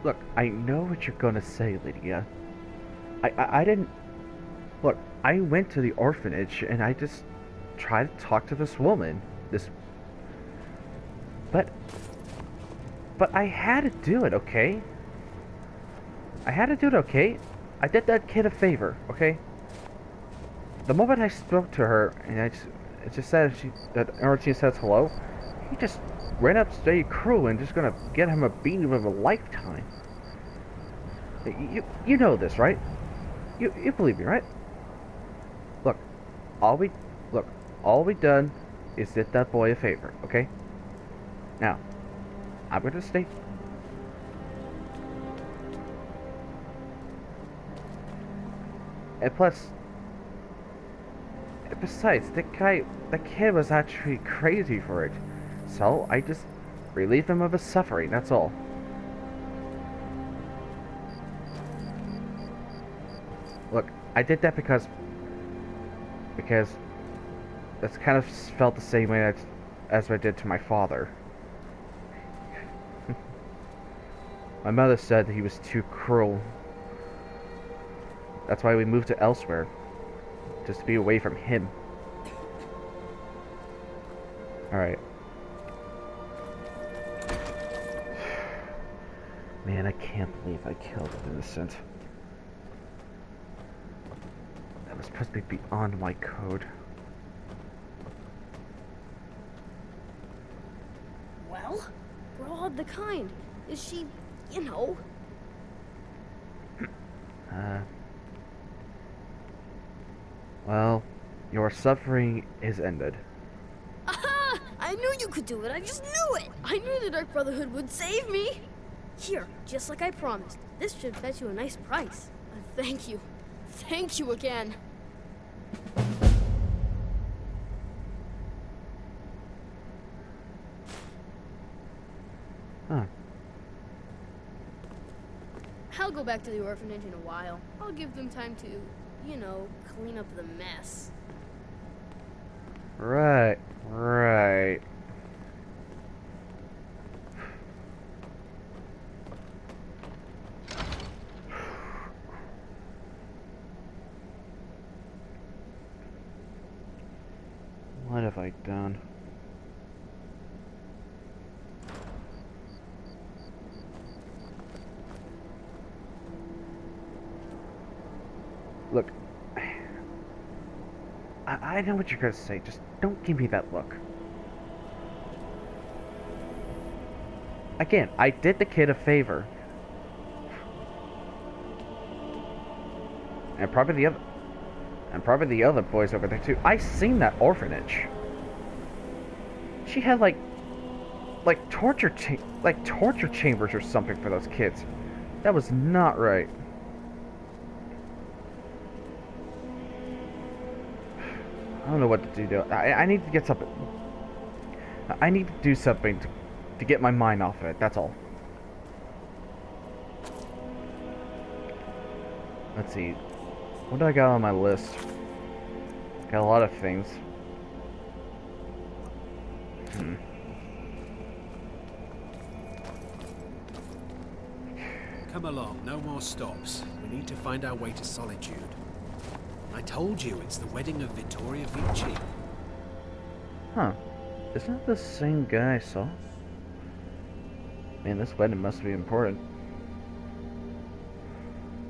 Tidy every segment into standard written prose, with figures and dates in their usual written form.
Look, I know what you're gonna say, Lydia. I didn't... Look, I went to the orphanage and I just tried to talk to this woman. This... But... But I had to do it, okay? I had to do it, okay? I did that kid a favor, okay? The moment I spoke to her and it just said she says hello, he just ran up straight cruel and just gonna get him a beating of a lifetime. You know this, right? You believe me, right? Look, all we done is did that boy a favor, okay? Now, I'm gonna stay. And plus, besides, that kid was actually crazy for it. So I just relieved him of his suffering, that's all. Look, I did that because that's kind of felt the same way as I did to my father. My mother said that he was too cruel. That's why we moved to elsewhere, just to be away from him. Alright. Man, I can't believe I killed an innocent. That was supposed to be beyond my code. Well, we're all of the kind. Is she, you know? Well, your suffering is ended. Aha! I knew you could do it. I just knew it. I knew the Dark Brotherhood would save me. Here, just like I promised. This should fetch you a nice price. Thank you. Thank you again. Huh. I'll go back to the orphanage in a while. I'll give them time to, you know, clean up the mess. Right. What have I done? Look, I know what you're gonna say, just don't give me that look. Again, I did the kid a favor. And probably the other boys over there too. I seen that orphanage. She had like torture chambers or something for those kids. That was not right. I don't know what to do. I need to get something. I need to do something to get my mind off of it. That's all. Let's see. What do I got on my list? Got a lot of things. Come along, no more stops. We need to find our way to Solitude. I told you, it's the wedding of Vittoria Vici. Huh. Isn't that the same guy I saw? Man, this wedding must be important.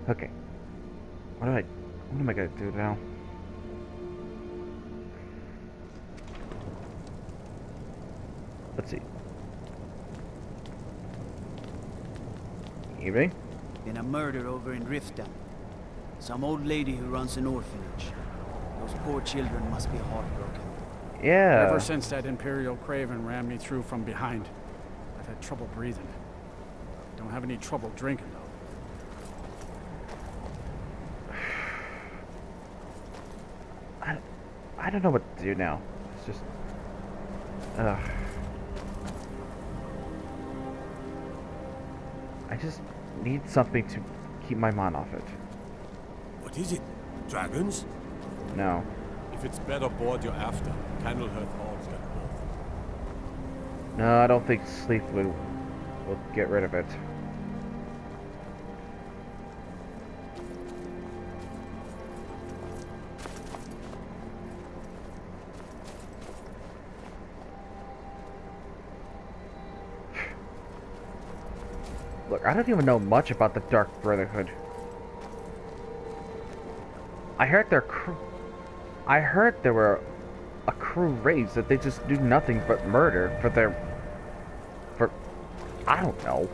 Okay. What am I gonna do now? Let's see. Ebony? Been a murder over in Riften. Some old lady who runs an orphanage. Those poor children must be heartbroken. Yeah. Ever since that Imperial Craven ran me through from behind, I've had trouble breathing. Don't have any trouble drinking, though. I don't know what to do now. It's just... I just need something to keep my mind off it. What is it? Dragons? No. If it's better board you're after, Candlehearth Hall's got both. No, I don't think sleep will get rid of it. Look, I don't even know much about the Dark Brotherhood. I heard there were a crew raised that they just do nothing but murder for I don't know.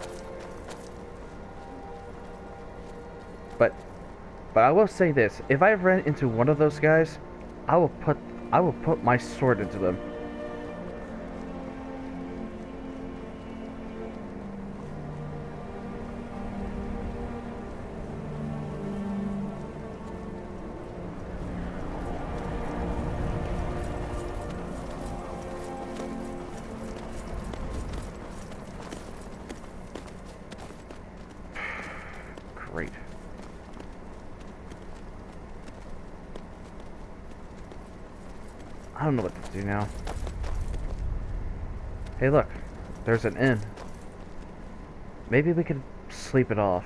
But I will say this, if I ran into one of those guys, I will put my sword into them. Great. I don't know what to do now. Hey look, there's an inn. Maybe we could sleep it off.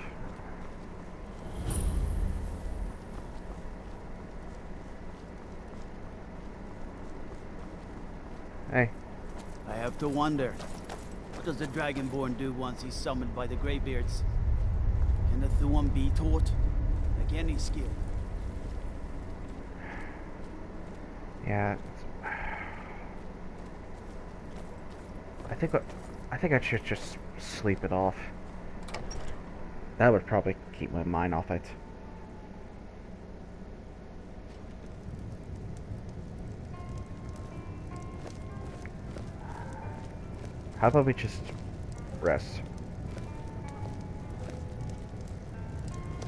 Hey. I have to wonder, what does the Dragonborn do once he's summoned by the Greybeards? Can the Thuum be taught? Like any skill? Yeah. I think I should just sleep it off. That would probably keep my mind off it. How about we just rest?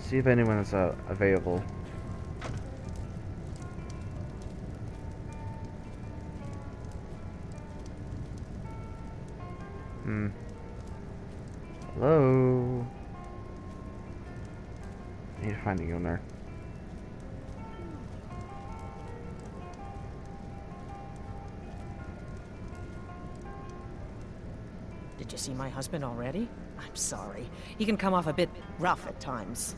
See if anyone is available. Hello? I need to find the owner. Did you see my husband already? I'm sorry. He can come off a bit rough at times.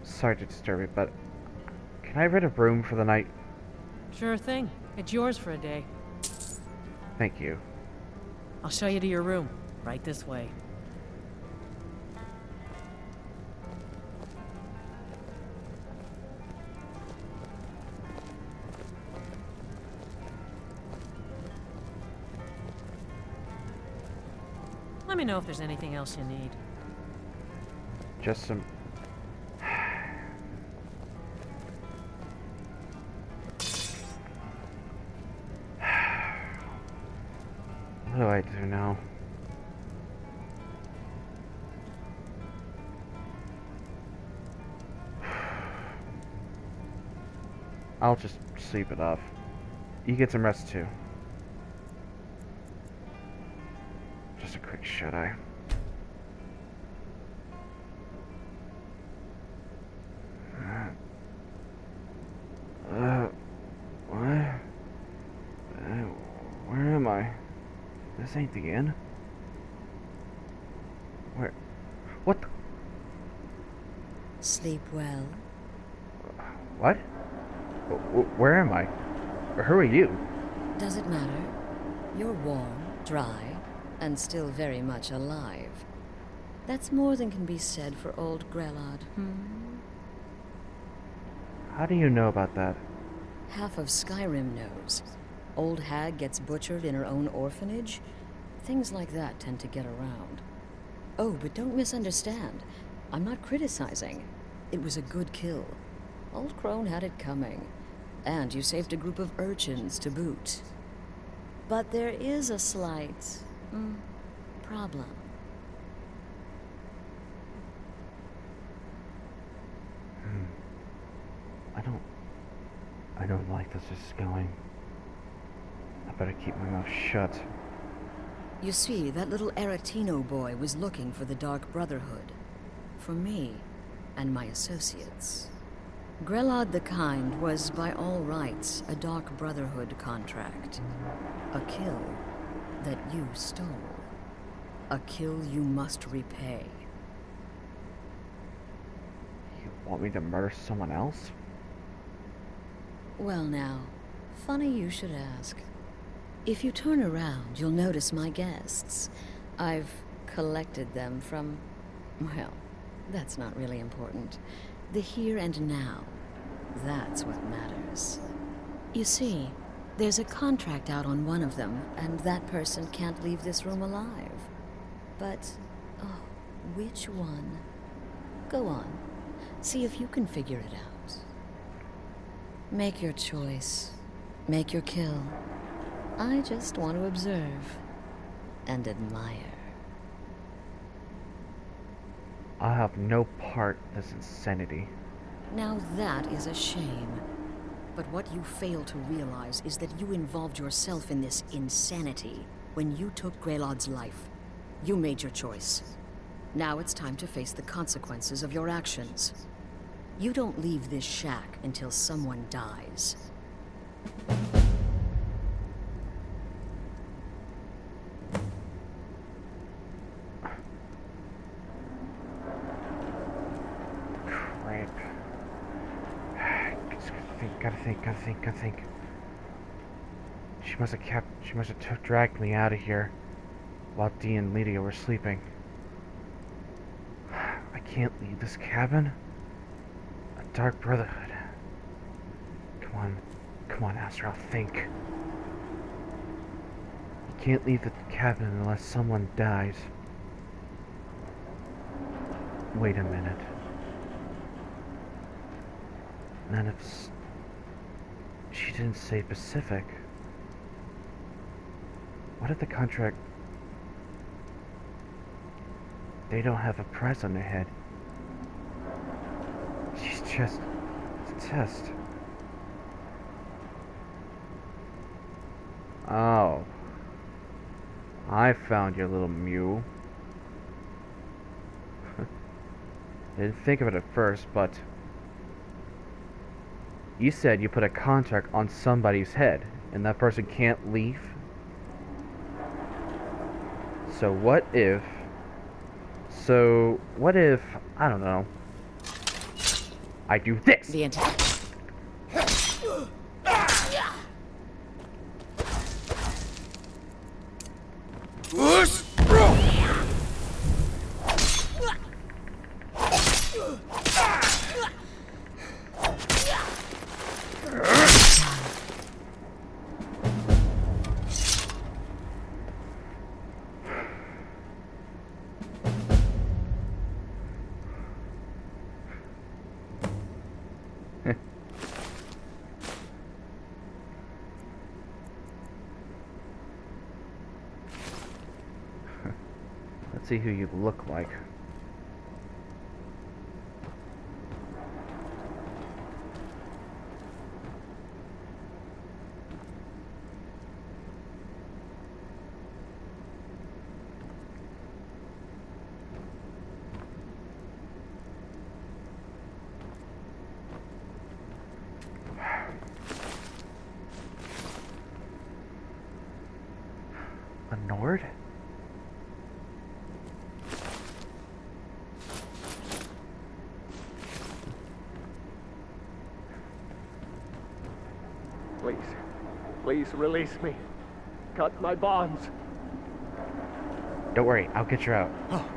Sorry to disturb you, but can I rent a room for the night? Sure thing. It's yours for a day. Thank you. I'll show you to your room. Right this way. Let me know if there's anything else you need. Just some... What do I do now? I'll just sleep it off. You get some rest too. Just a quick shut-eye. What? Where am I? This ain't the inn. Where? What the? Sleep well. What? Where am I? Who are you? Does it matter? You're warm, dry, and still very much alive. That's more than can be said for old Grelod, How do you know about that? Half of Skyrim knows. Old hag gets butchered in her own orphanage. Things like that tend to get around. Oh, but don't misunderstand. I'm not criticizing. It was a good kill. Old Crone had it coming. And you saved a group of urchins to boot. But there is a slight... problem. I don't like this is going. I better keep my mouth shut. You see, that little Aretino boy was looking for the Dark Brotherhood. For me, and my associates. Grelod the Kind was, by all rights, a Dark Brotherhood contract. A kill that you stole. A kill you must repay. You want me to murder someone else? Well now, funny you should ask. If you turn around, you'll notice my guests. I've collected them from Well, that's not really important. The here and now, that's what matters. You see, there's a contract out on one of them, and that person can't leave this room alive. But, oh, which one? Go on. See if you can figure it out. Make your choice. Make your kill. I just want to observe and admire. I have no part in this insanity. Now that is a shame. But what you fail to realize is that you involved yourself in this insanity when you took Greylod's life. You made your choice. Now it's time to face the consequences of your actions. You don't leave this shack until someone dies. Crap. Gotta think. She must have dragged me out of here while Dee and Lydia were sleeping. I can't leave this cabin. A Dark Brotherhood. Come on, Azrael, think. You can't leave the cabin unless someone dies. Wait a minute. None of... She didn't say Pacific. What if the contract... They don't have a price on their head. She's just... It's a test. Oh. I found your little mule. Didn't think of it at first, but... You said you put a contract on somebody's head, and that person can't leave? So what if... I don't know, I do this? The entire... Let's see who you look like. A Nord? Please release me. Cut my bonds. Don't worry, I'll get you out. Oh,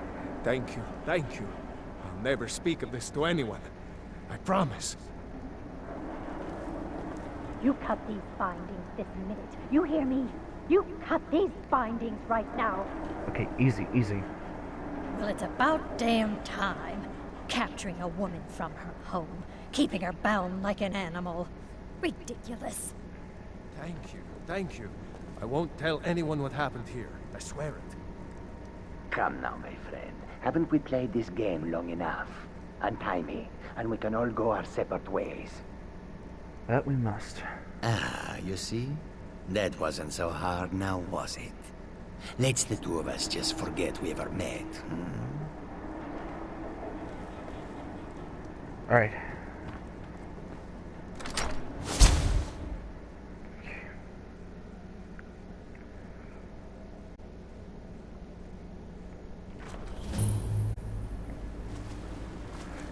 thank you. I'll never speak of this to anyone. I promise. You cut these bindings this minute. You hear me? You cut these bindings right now. Okay, easy. Well, it's about damn time. Capturing a woman from her home, keeping her bound like an animal. Ridiculous. Thank you. I won't tell anyone what happened here. I swear it. Come now, my friend. Haven't we played this game long enough? Untie me, and we can all go our separate ways. That we must. Ah, you see? That wasn't so hard now, was it? Let's the two of us just forget we ever met. Alright.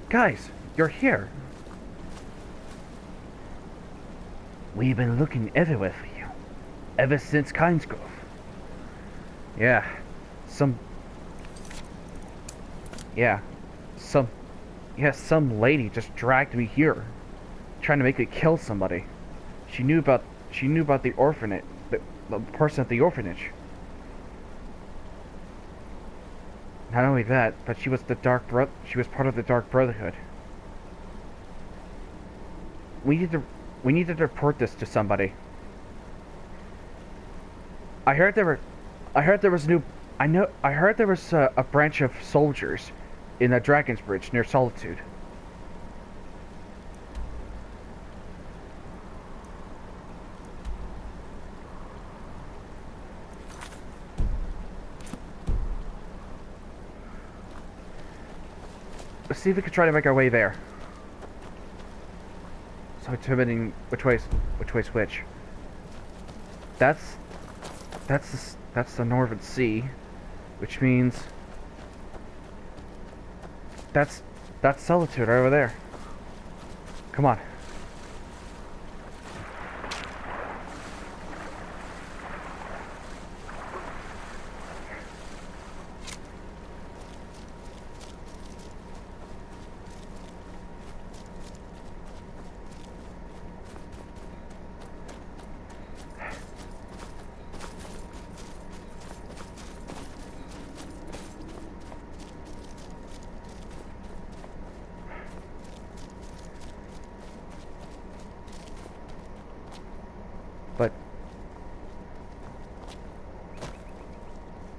Guys, you're here. We've been looking everywhere for you. Ever since Kinesgrove. Yeah. Yeah. Some lady just dragged me here, trying to make me kill somebody. She knew about the orphanage, the person at the orphanage. Not only that, but she was part of the Dark Brotherhood. We need to report this to somebody. I heard there was a branch of soldiers in the Dragon's Bridge near Solitude. Let's see if we can try to make our way there. So determining which way's which. That's the Northern Sea, which means that's Solitude right over there. Come on.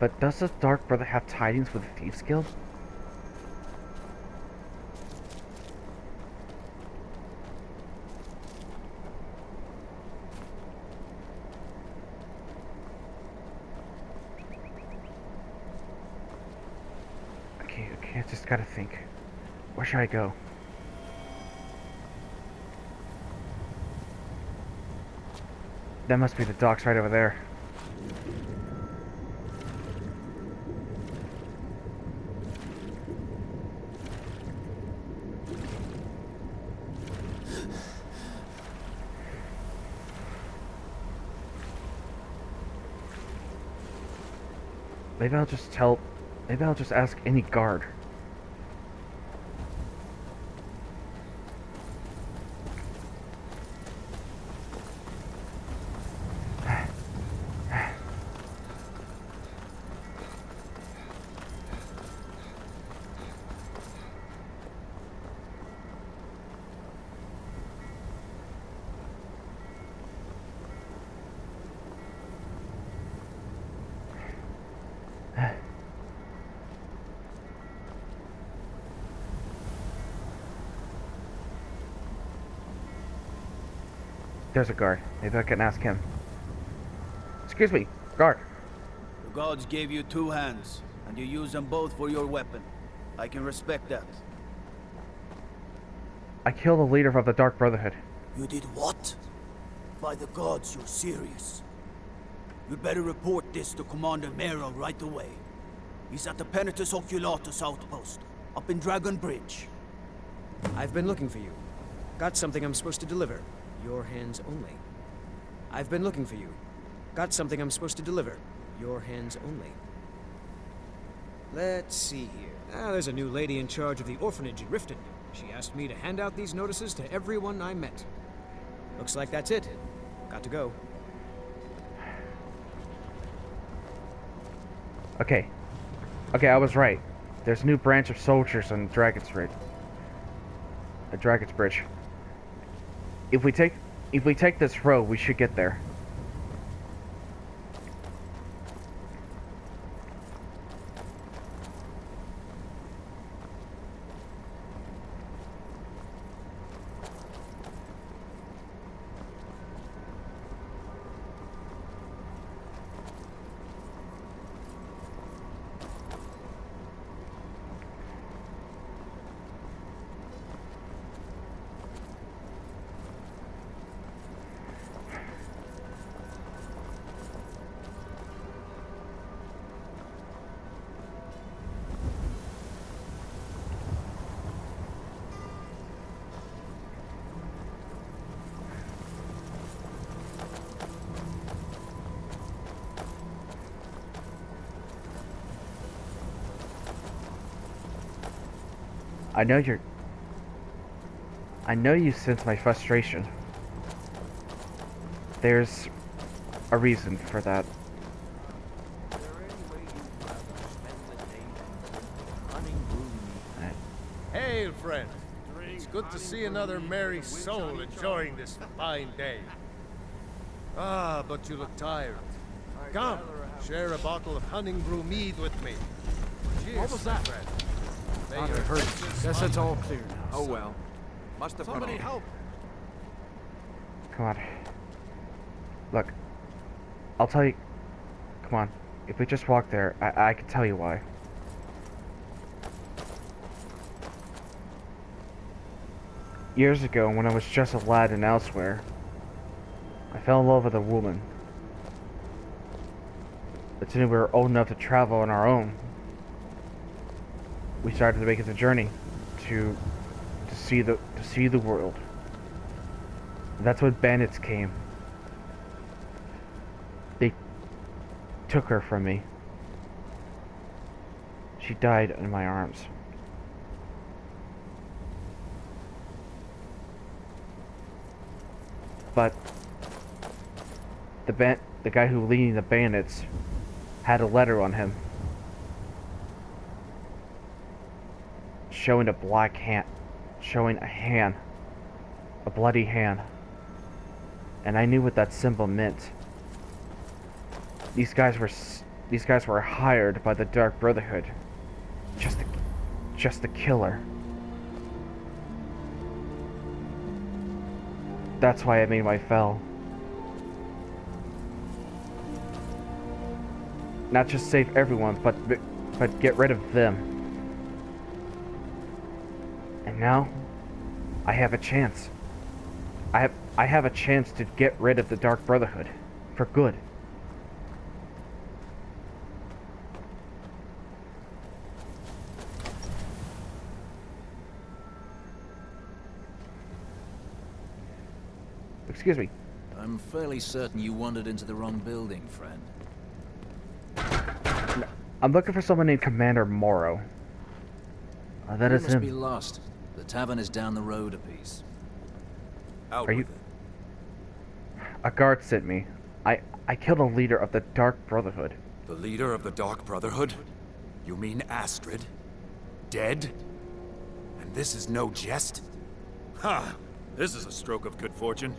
But does the Dark Brother have tidings with the Thieves Guild? Okay, I just gotta think. Where should I go? That must be the docks right over there. Maybe I'll just ask any guard. There's a guard. Maybe I can ask him. Excuse me, guard. The gods gave you 2 hands, and you use them both for your weapon. I can respect that. I killed the leader of the Dark Brotherhood. You did what? By the gods, you're serious. You'd better report this to Commander Merrill right away. He's at the Penitus Oculatus outpost, up in Dragon Bridge. I've been looking for you. Got something I'm supposed to deliver. Your hands only. I've been looking for you. Got something I'm supposed to deliver. Your hands only. Let's see here. There's a new lady in charge of the orphanage in Riften. She asked me to hand out these notices to everyone I met. Looks like that's it. Got to go. Okay, I was right. There's a new branch of soldiers on Dragon's Bridge. Dragon's Bridge. If we take this road, we should get there. I know you're... I know you sense my frustration. There's a reason for that. Hail, friend. It's good to see another merry soul enjoying this fine day. Ah, but you look tired. Come, share a bottle of honey brew mead with me. Cheers, What was that? friend. God, it hurts. Guess it's all clear now. Oh well. Must have Somebody run help. Come on. Look. I'll tell you... Come on. If we just walk there, I can tell you why. Years ago, when I was just a lad in elsewhere, I fell in love with a woman. But soon we were old enough to travel on our own. We started to make the journey to see the world. And that's when bandits came. They took her from me. She died in my arms. But the guy who leading the bandits had a letter on him showing a black hand, showing a hand, a bloody hand. And I knew what that symbol meant. These guys were hired by the Dark Brotherhood just to kill her. That's why I made my fell. Not just save everyone, but get rid of them. And now, I have a chance. I have a chance to get rid of the Dark Brotherhood. For good. Excuse me. I'm fairly certain you wandered into the wrong building, friend. I'm looking for someone named Commander Morrow. That is You must him. be lost. The tavern is down the road a piece. Out Are you? A guard sent me. I killed a leader of the Dark Brotherhood. The leader of the Dark Brotherhood? You mean Astrid? Dead? And this is no jest? Ha! This is a stroke of good fortune.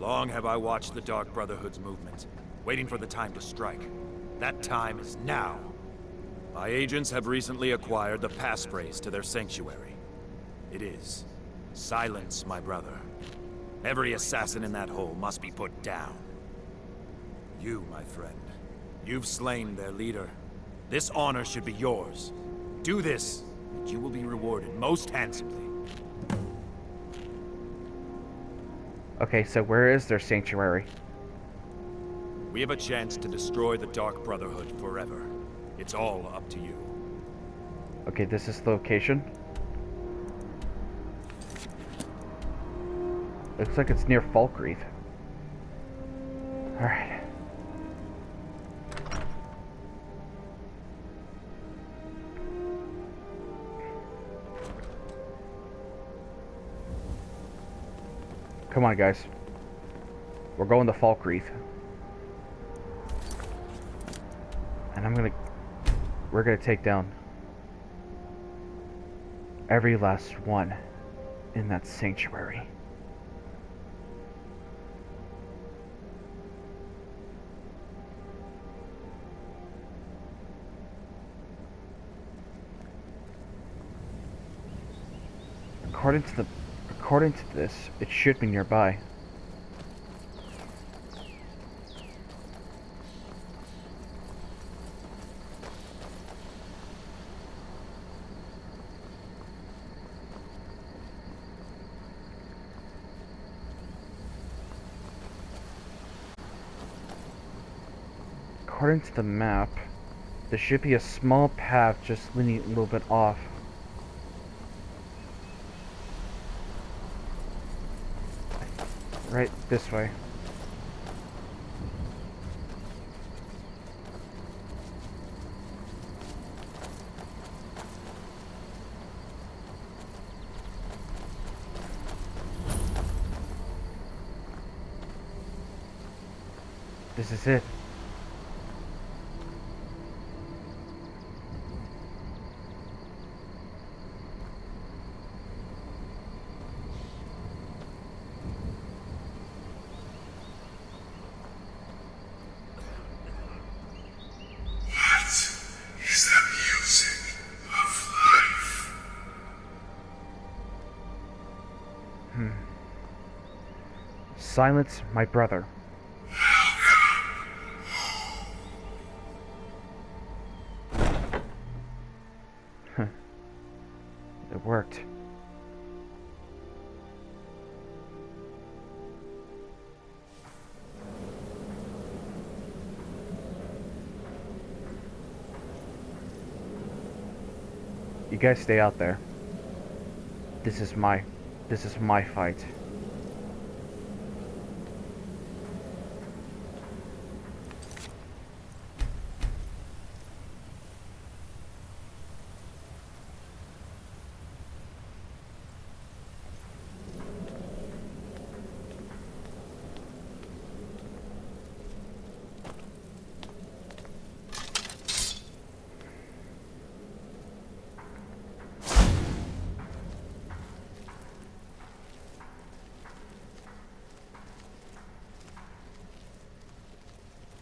Long have I watched the Dark Brotherhood's movement, waiting for the time to strike. That time is now. My agents have recently acquired the passphrase to their sanctuary. It is, "Silence, my brother. Every assassin in that hole must be put down." You, my friend, you've slain their leader. This honor should be yours. Do this, and you will be rewarded most handsomely. Okay, so where is their sanctuary? We have a chance to destroy the Dark Brotherhood forever. It's all up to you. Okay, this is the location. Looks like it's near Falkreath. Alright. Come on, guys. We're going to Falkreath. And we're gonna take down every last one in that sanctuary. According to this, it should be nearby. According to the map, there should be a small path just leaning a little bit off. Right this way. This is it. Silence my brother. Huh. It worked. You guys stay out there. This is my fight.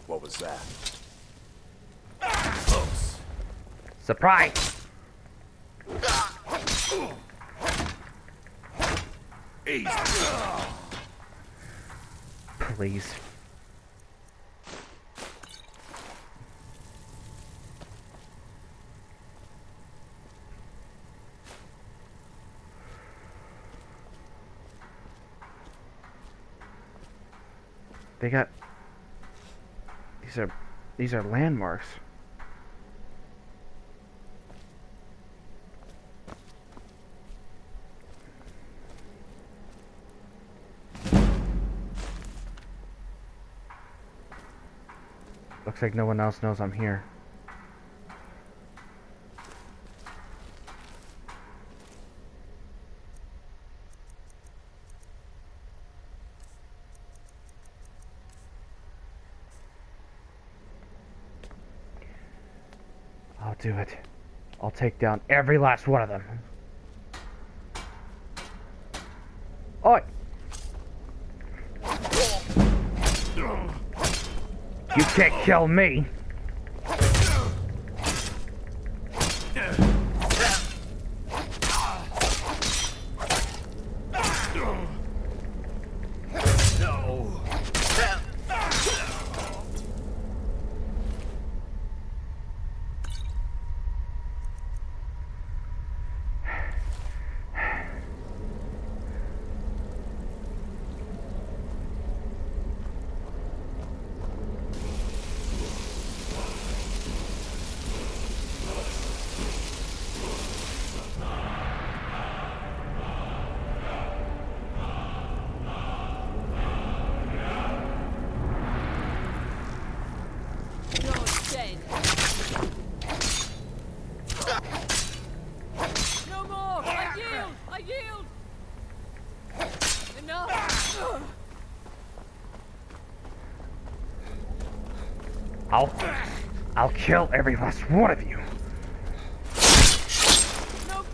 What was that? Close. Surprise! Easy. Please. They got... These are landmarks. Looks like no one else knows I'm here. I'll do it. I'll take down every last one of them. Oi! You can't kill me! I'll kill every last one of you. No.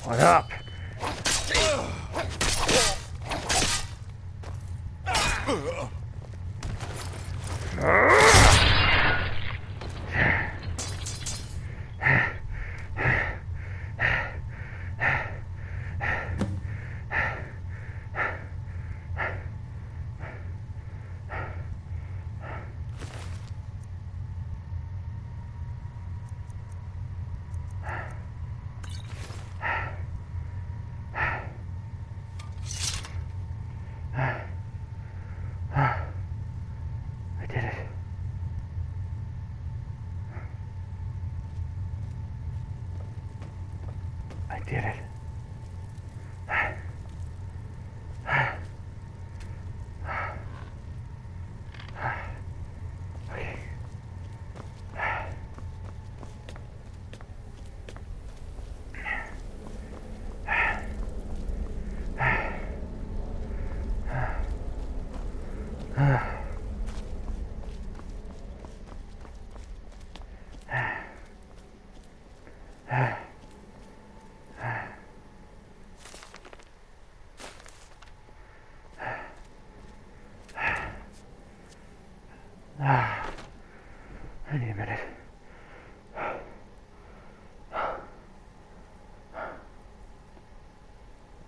What up? I need a minute.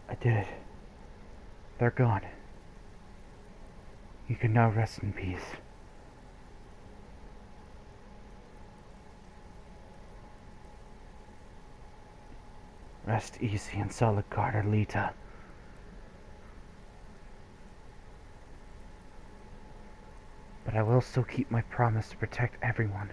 I did it. They're gone. You can now rest in peace. Rest easy in solid guard, Alita. But I will still keep my promise to protect everyone.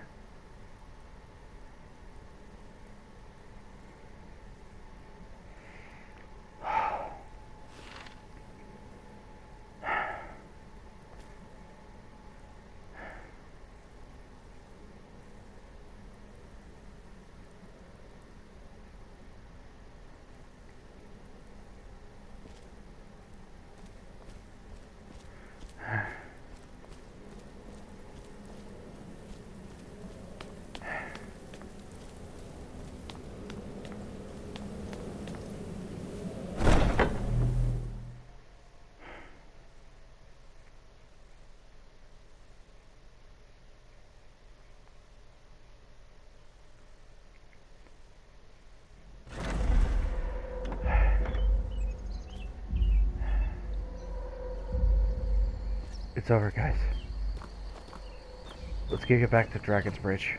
It's over, guys. Let's get back to Dragon's Bridge.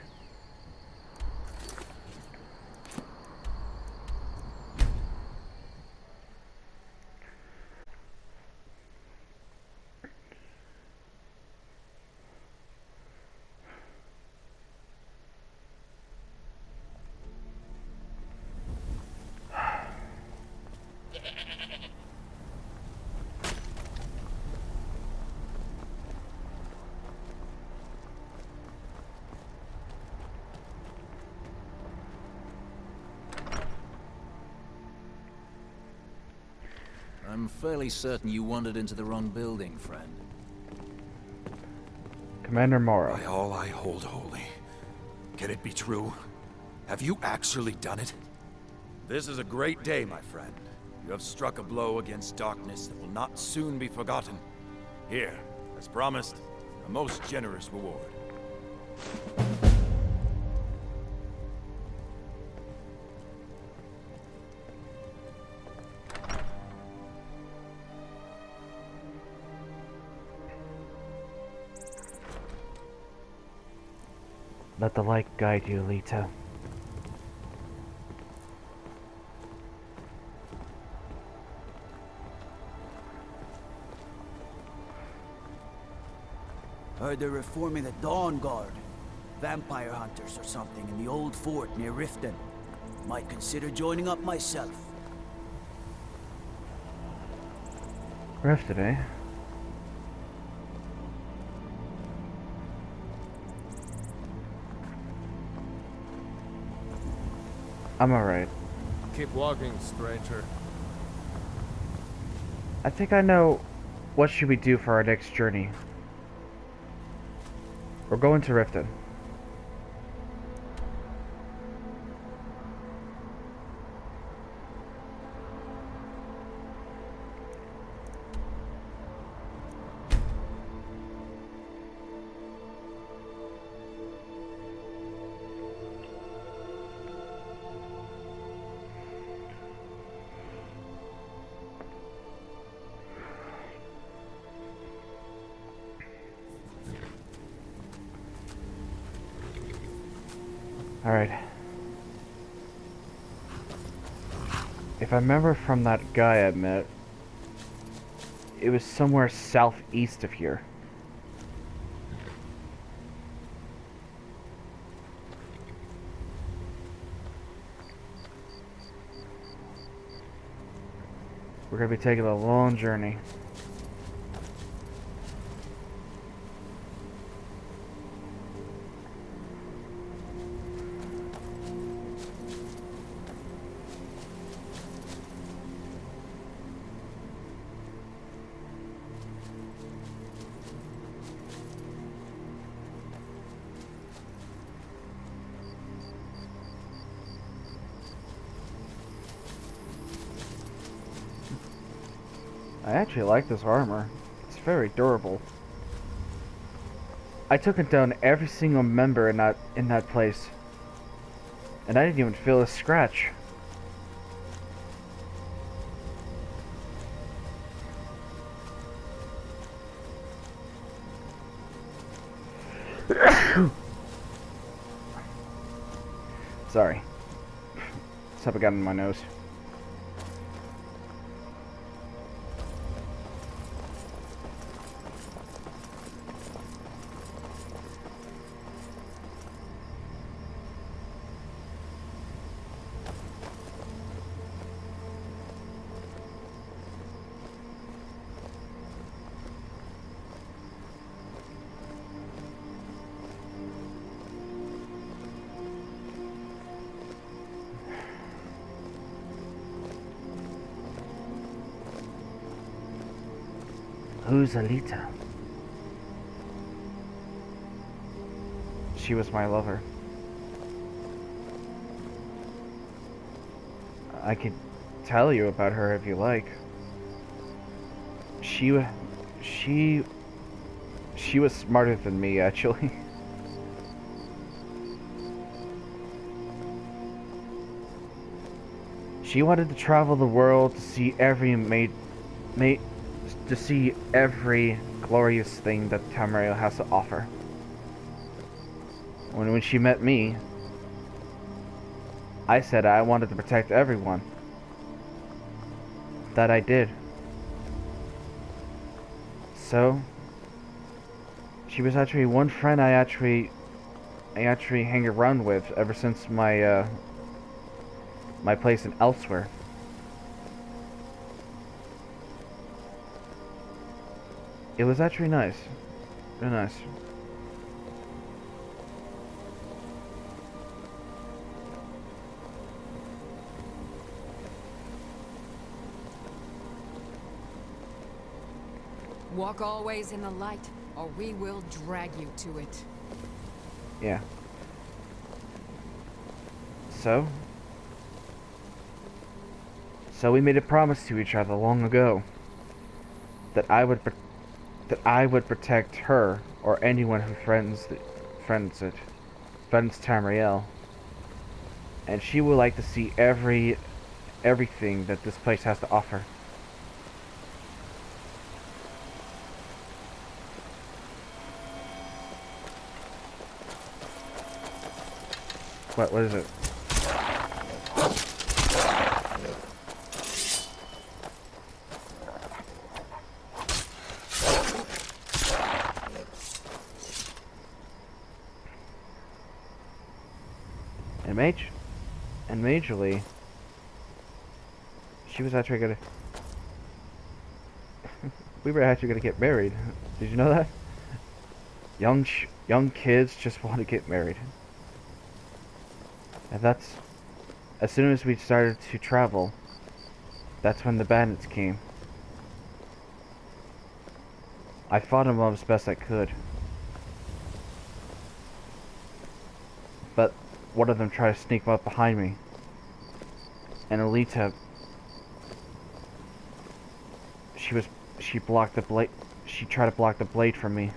I'm fairly certain you wandered into the wrong building, friend. Commander Morrow. By all I hold holy. Can it be true? Have you actually done it? This is a great day, my friend. You have struck a blow against darkness that will not soon be forgotten. Here, as promised, a most generous reward. Let the light guide you, Alita. Heard they're reforming the Dawnguard. Vampire hunters or something in the old fort near Riften. Might consider joining up myself. Riften, eh? I'm alright. Keep walking, stranger. I think I know what should we do for our next journey. We're going to Riften. Alright. If I remember from that guy I met, it was somewhere southeast of here. We're gonna be taking a long journey. I actually like this armor. It's very durable. I took it down every single member in that place, and I didn't even feel a scratch. Sorry. Something got in my nose. Who's Alita? She was my lover. I could tell you about her if you like. She was smarter than me, actually. She wanted to travel the world to see every glorious thing that Tamriel has to offer. When she met me, I said I wanted to protect everyone. That I did. So, she was actually one friend I actually hang around with ever since my my place in Elsewhere. It was actually nice. Very nice. Walk always in the light, or we will drag you to it. Yeah. So we made a promise to each other long ago that I would protect her or anyone who friends Tamriel, and she would like to see everything that this place has to offer. What is it? And majorly, she was actually gonna. We were actually gonna get married. Did you know that? Young kids just want to get married, and that's as soon as we started to travel. That's when the bandits came. I fought them all as best I could, but one of them tried to sneak up behind me, and Alita, she blocked the blade. She tried to block the blade from me.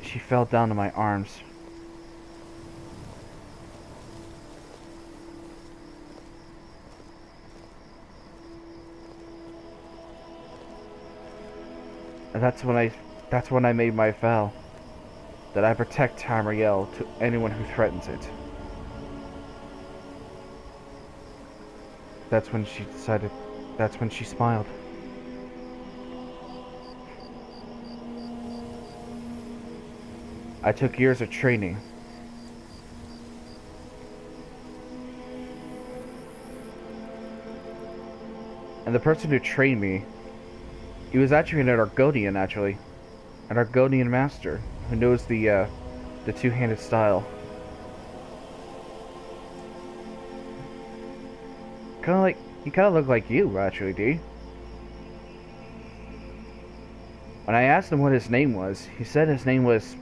She fell down to my arms. And that's when I made my vow that I protect Tamriel to anyone who threatens it. That's when she decided. That's when she smiled. I took years of training. And the person who trained me, he was actually an Argonian, an Argonian master who knows the two-handed style. He kind of looked like you, actually, Dee. When I asked him what his name was, he said his name was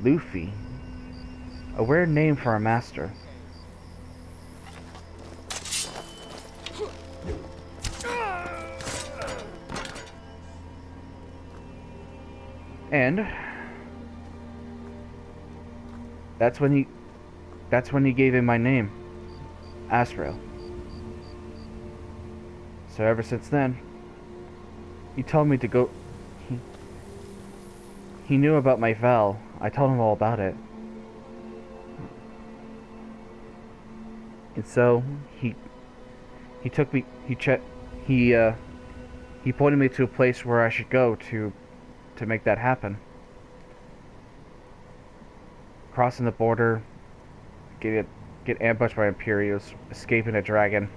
Luffy. A weird name for a master. And that's when he gave him my name, Azrael. So ever since then, he told me to go. He knew about my vow. I told him all about it. And so he took me. He pointed me to a place where I should go to make that happen. Crossing the border, get ambushed by Imperials, escaping a dragon.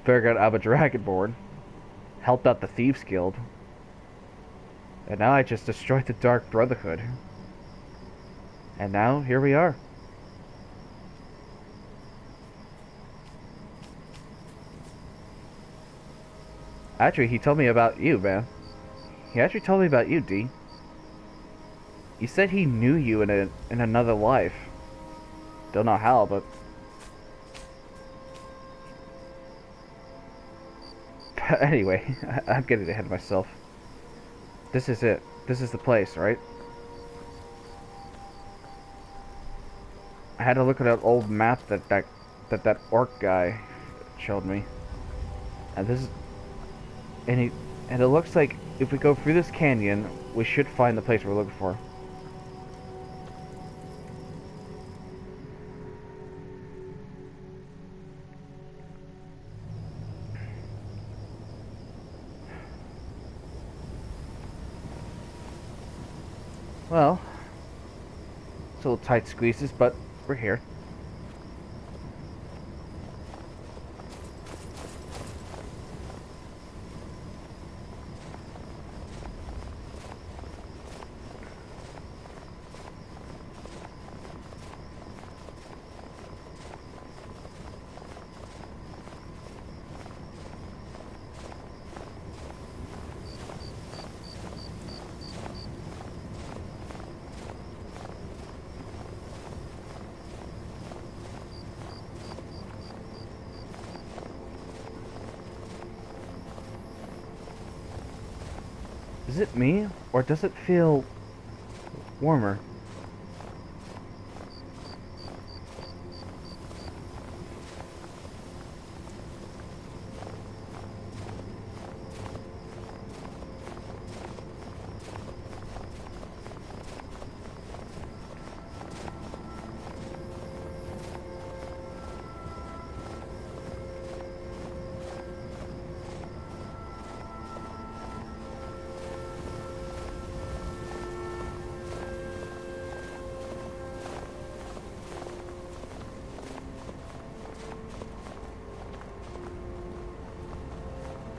Figured out I'm a Dragonborn, helped out the Thieves Guild, and now I just destroyed the Dark Brotherhood. And now, here we are. Actually, he told me about you, man. He actually told me about you, Dee. He said he knew you in another life. Don't know how, but... Anyway, I'm getting ahead of myself. This is it. This is the place, right? I had to look at that old map that orc guy showed me. And this is... And it looks like if we go through this canyon, we should find the place we're looking for. Well, it's a little tight squeezes, but we're here. Is it me, or does it feel warmer?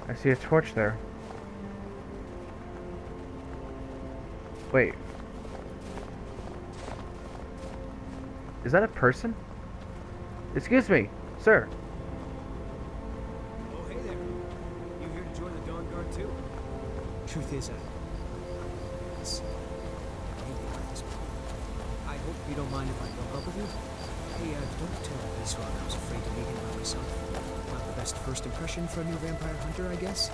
I see a torch there. Wait. Is that a person? Excuse me, sir. Oh, hey there. You here to join the Dawnguard too? Truth is, it's anything like this. I hope you don't mind if I go up with you. Hey, don't tell Israel I was afraid to meet him by myself. Not the best first impression for a new vampire hunter, I guess.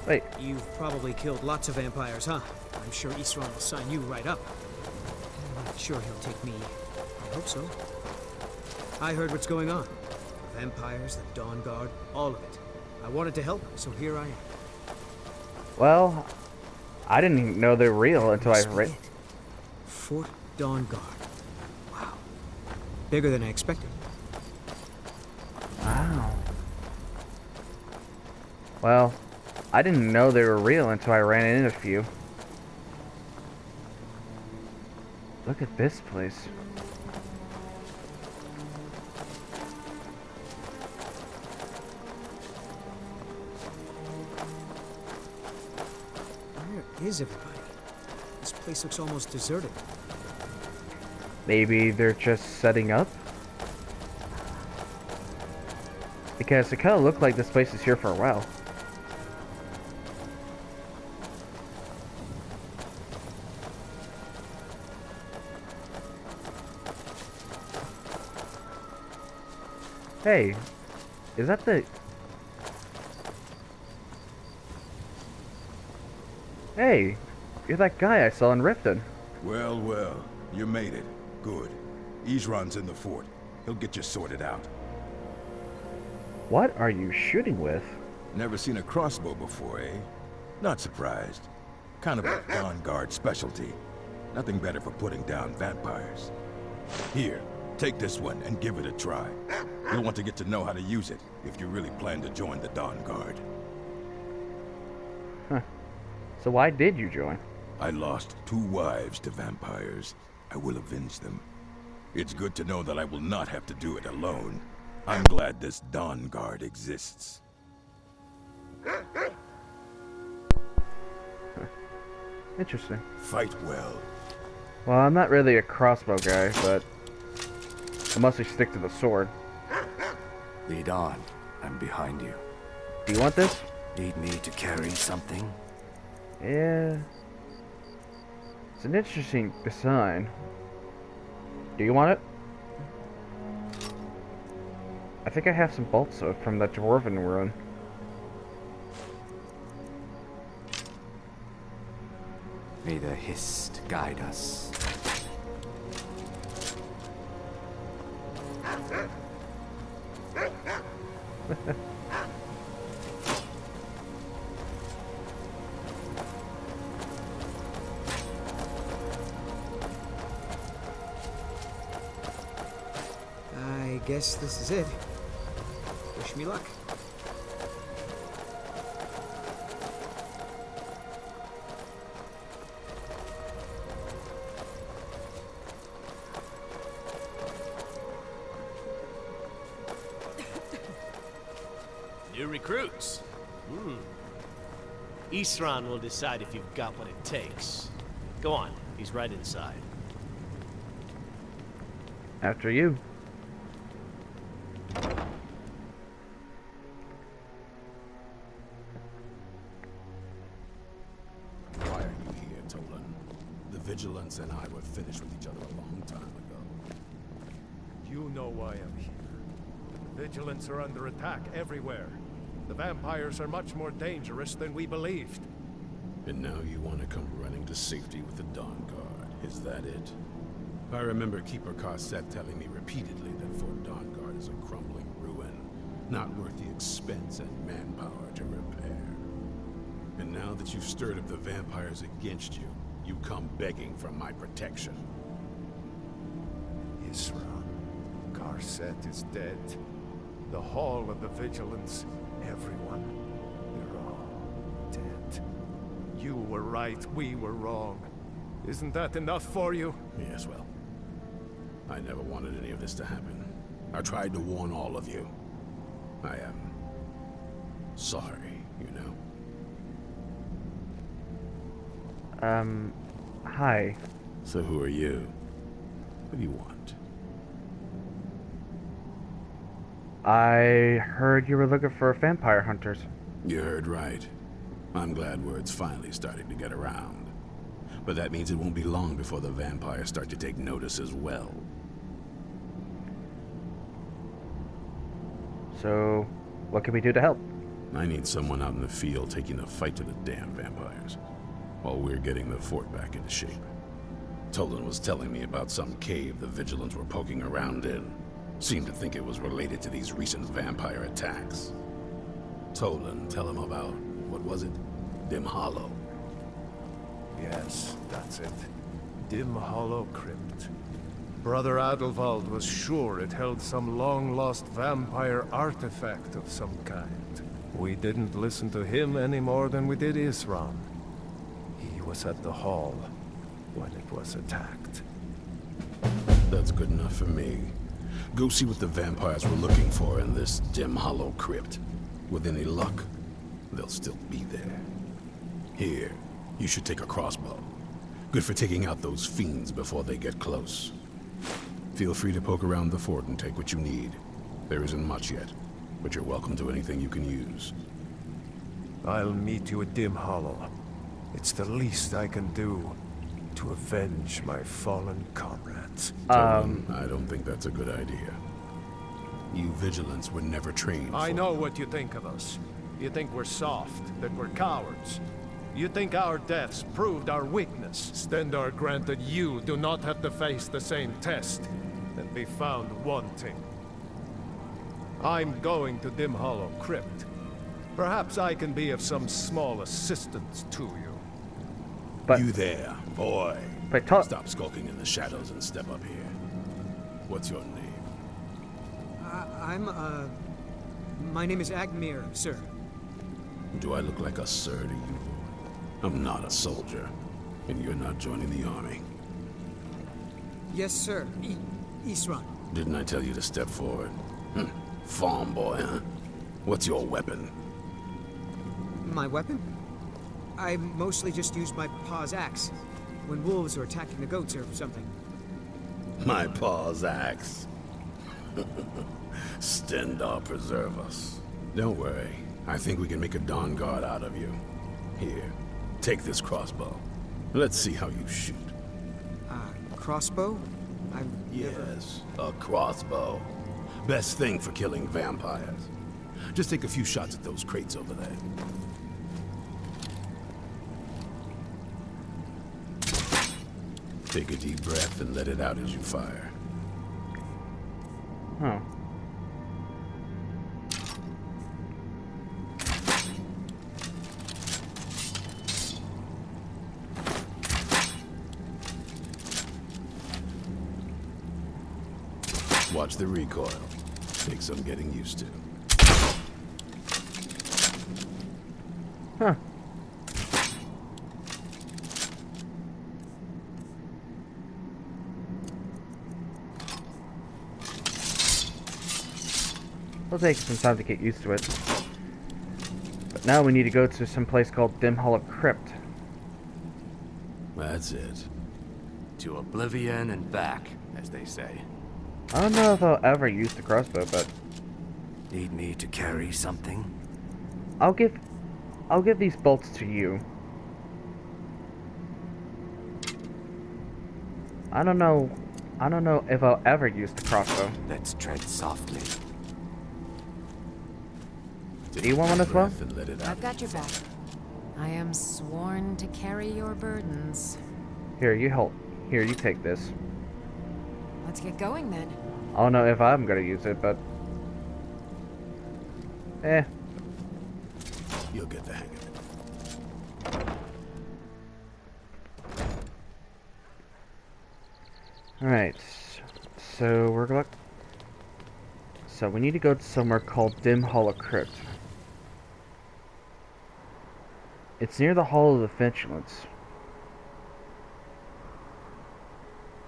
Wait. You've probably killed lots of vampires, huh? I'm sure Israel will sign you right up. I'm not sure he'll take me. I hope so. I heard what's going on. The vampires, the Dawnguard, all of it. I wanted to help, so here I am. Well, I didn't even know they're real until I read. Fort Dawnguard. Wow. Bigger than I expected. Wow. Well, I didn't know they were real until I ran into a few. Look at this place. Where is everybody? This place looks almost deserted. Maybe they're just setting up? Because it kind of looked like this place is here for a while. Hey, is that the... Hey, you're that guy I saw in Riften. Well, well, you made it. Good. Izran's in the fort. He'll get you sorted out. What are you shooting with? Never seen a crossbow before, eh? Not surprised. Kind of a Dawnguard specialty. Nothing better for putting down vampires. Here, take this one and give it a try. You'll want to get to know how to use it if you really plan to join the Dawnguard. Huh. So why did you join? I lost 2 wives to vampires. I will avenge them. It's good to know that I will not have to do it alone. I'm glad this Dawnguard exists. Interesting. Fight well. Well, I'm not really a crossbow guy, but I mostly stick to the sword. Lead on. I'm behind you. Do you want this? Need me to carry something? Yeah. It's an interesting design. Do you want it? I think I have some balsa from the Dwarven rune. May the Hist guide us. I guess this is it. Wish me luck. New recruits. Isran will decide if you've got what it takes. Go on, he's right inside. After you. Why are you here, Tolan? The Vigilance and I were finished with each other a long time ago. You know why I'm here. Vigilants are under attack everywhere. The vampires are much more dangerous than we believed. And now you want to come running to safety with the Dawnguard. Is that it? I remember Keeper Carset telling me repeatedly that Fort Dawnguard is a crumbling ruin, not worth the expense and manpower to repair. And now that you've stirred up the vampires against you, you come begging for my protection. Isran, Carset is dead. The Hall of the Vigilance, everyone, they're all dead. You were right, we were wrong. Isn't that enough for you? Yes, well, I never wanted any of this to happen. I tried to warn all of you. I am sorry, you know. Hi. So who are you? What do you want? I heard you were looking for vampire hunters. You heard right. I'm glad word's finally starting to get around. But that means it won't be long before the vampires start to take notice as well. So, what can we do to help? I need someone out in the field taking the fight to the damn vampires, while we're getting the fort back into shape. Tolan was telling me about some cave the Vigilants were poking around in. Seemed to think it was related to these recent vampire attacks. Tolan, tell him about, what was it? Dim Hollow. Yes, that's it. Dim Hollow Crypt. Brother Adelwald was sure it held some long-lost vampire artifact of some kind. We didn't listen to him any more than we did Isran. He was at the hall when it was attacked. That's good enough for me. Go see what the vampires were looking for in this Dim Hollow Crypt. With any luck, they'll still be there. Here, you should take a crossbow. Good for taking out those fiends before they get close. Feel free to poke around the fort and take what you need. There isn't much yet, but you're welcome to anything you can use. I'll meet you at Dim Hollow. It's the least I can do to avenge my fallen comrades. I don't think that's a good idea. You vigilants were never trained I for know what you think of us. You think we're soft, that we're cowards. You think our deaths proved our weakness. Stendarr granted you do not have to face the same test and be found wanting. I'm going to Dim Hollow Crypt. Perhaps I can be of some small assistance to you. But you there, boy. But stop skulking in the shadows and step up here. What's your name? My name is Agmir, sir. Do I look like a sir to you, boy? I'm not a soldier, and you're not joining the army. Yes, sir. Isran. Didn't I tell you to step forward? Farm boy, huh? What's your weapon? My weapon? I mostly just use my paw's axe when wolves are attacking the goats or something. My paw's axe. Stendarr preserve us. Don't worry. I think we can make a Dawnguard out of you. Here, take this crossbow. Let's see how you shoot. Crossbow? Yes, a crossbow. Best thing for killing vampires. Just take a few shots at those crates over there. Take a deep breath and let it out as you fire. Huh. Watch the recoil. Takes some getting used to. Huh. It'll take some time to get used to it. But now we need to go to some place called Dim Hollow Crypt. That's it. To oblivion and back, as they say. I don't know if I'll ever use the crossbow, but Need me to carry something? I'll give these bolts to you. I don't know if I'll ever use the crossbow. Let's tread softly. Do you want one as well? I've got your back. I am sworn to carry your burdens. Here, you hold. Here, you take this. Let's get going then. I don't know if I'm gonna use it, but You'll get the hang of it. Alright. So we need to go to somewhere called Dim Hollow Crypt. It's near the Hall of the Vigilants.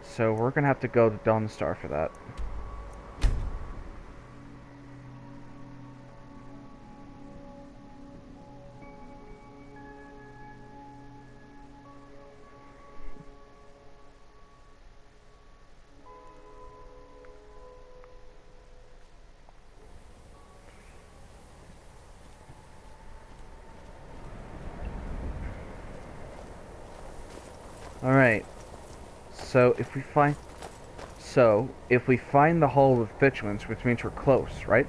So we're gonna have to go to Dawnstar for that. Alright. So if we find the Hall of Vigilance, which means we're close, right?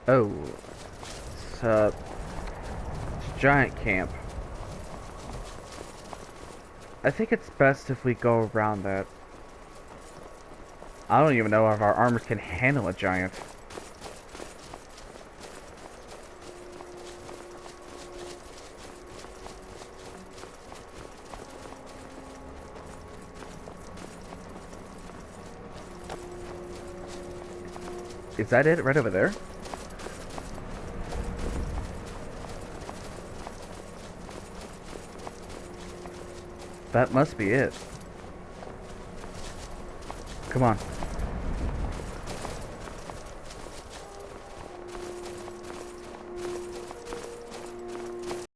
Oh, it's a giant camp. I think it's best if we go around that. I don't even know if our armors can handle a giant. Is that it right over there? That must be it. Come on.